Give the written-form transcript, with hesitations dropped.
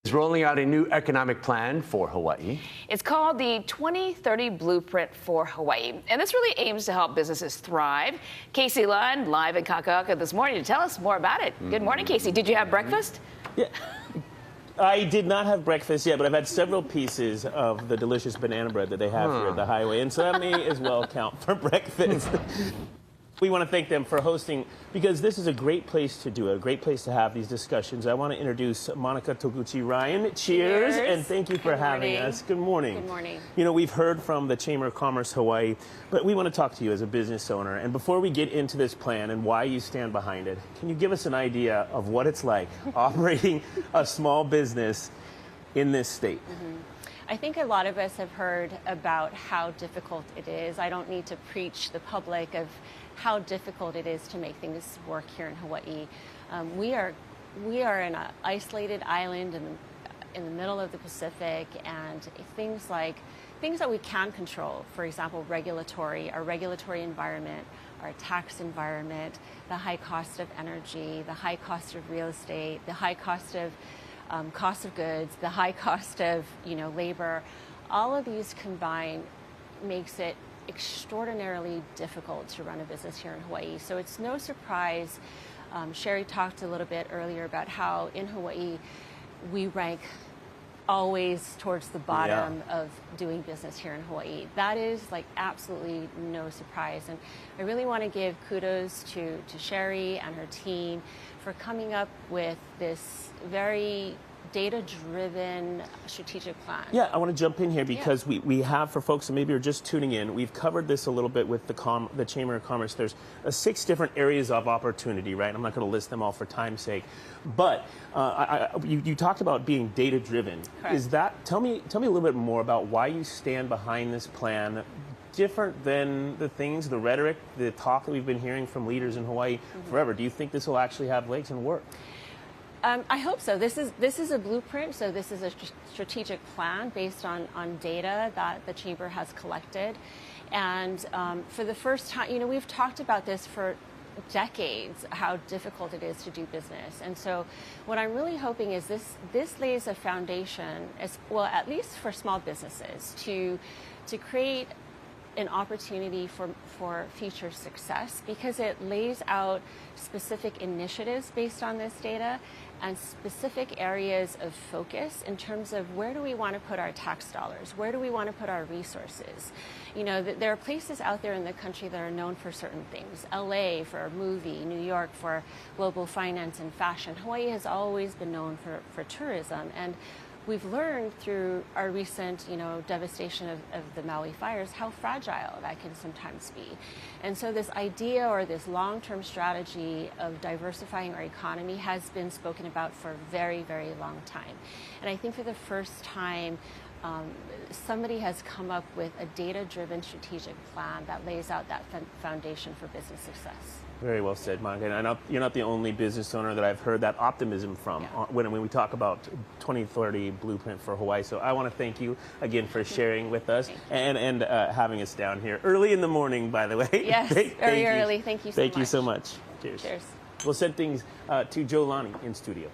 Is rolling out a new economic plan for Hawaii. It's called the 2030 Blueprint for Hawaii, and this really aims to help businesses thrive. Casey Lund, live in Kaka'aka this morning to tell us more about it. Good morning, Casey. Did you have breakfast? Yeah. I did not have breakfast yet, but I've had several pieces of the delicious banana bread that they have here at the highway, and so that may as well count for breakfast. We want to thank them for hosting, because this is a great place to do it, a great place to have these discussions. I want to introduce Monica Toguchi Ryan. Cheers, and thank you for having us. Good morning. Good morning. You know, we've heard from the Chamber of Commerce Hawaii, but we want to talk to you as a business owner. And before we get into this plan and why you stand behind it, can you give us an idea of what it's like operating a small business in this state? I think a lot of us have heard about how difficult it is. I don't need to preach the public of how difficult it is to make things work here in Hawaii. We are in an isolated island in the middle of the Pacific, and things that we can control, for example, our regulatory environment, our tax environment, the high cost of energy, the high cost of real estate, the high cost of goods, the high cost of labor, all of these combined makes it extraordinarily difficult to run a business here in Hawaii. So it's no surprise. Sherry talked a little bit earlier about how in Hawaii we rank always towards the bottom of doing business here in Hawaii. That is like absolutely no surprise. And I really want to give kudos to Sherry and her team for coming up with this very data-driven strategic plan. Yeah, I want to jump in here because we have, for folks that maybe are just tuning in, we've covered this a little bit with the Chamber of Commerce. There's 6 different areas of opportunity, right? I'm not going to list them all for time's sake, but you talked about being data-driven. Is that, tell me a little bit more about why you stand behind this plan, different than the rhetoric, the talk that we've been hearing from leaders in Hawaii forever. Do you think this will actually have legs and work? I hope so. This is a blueprint, so this is a strategic plan based on data that the Chamber has collected. And for the first time, we've talked about this for decades, how difficult it is to do business. And so what I'm really hoping is this lays a foundation, as well, at least for small businesses, to create an opportunity for future success, because it lays out specific initiatives based on this data and specific areas of focus in terms of where do we want to put our tax dollars, where do we want to put our resources. There are places out there in the country that are known for certain things. LA for a movie, New York for global finance and fashion. Hawaii has always been known for tourism, and we've learned through our recent, devastation of the Maui fires how fragile that can sometimes be. And so this idea or this long-term strategy of diversifying our economy has been spoken about for a very, very long time. And I think for the first time, somebody has come up with a data-driven strategic plan that lays out that foundation for business success. Very well said, Monica. And I know you're not the only business owner that I've heard that optimism from when we talk about 2030 Blueprint for Hawaii. So I want to thank you again for sharing with us and having us down here early in the morning, by the way. Yes, very early. Thank you so much. Thank you so much. Cheers. Cheers. We'll send things to Joe Lonnie in studio.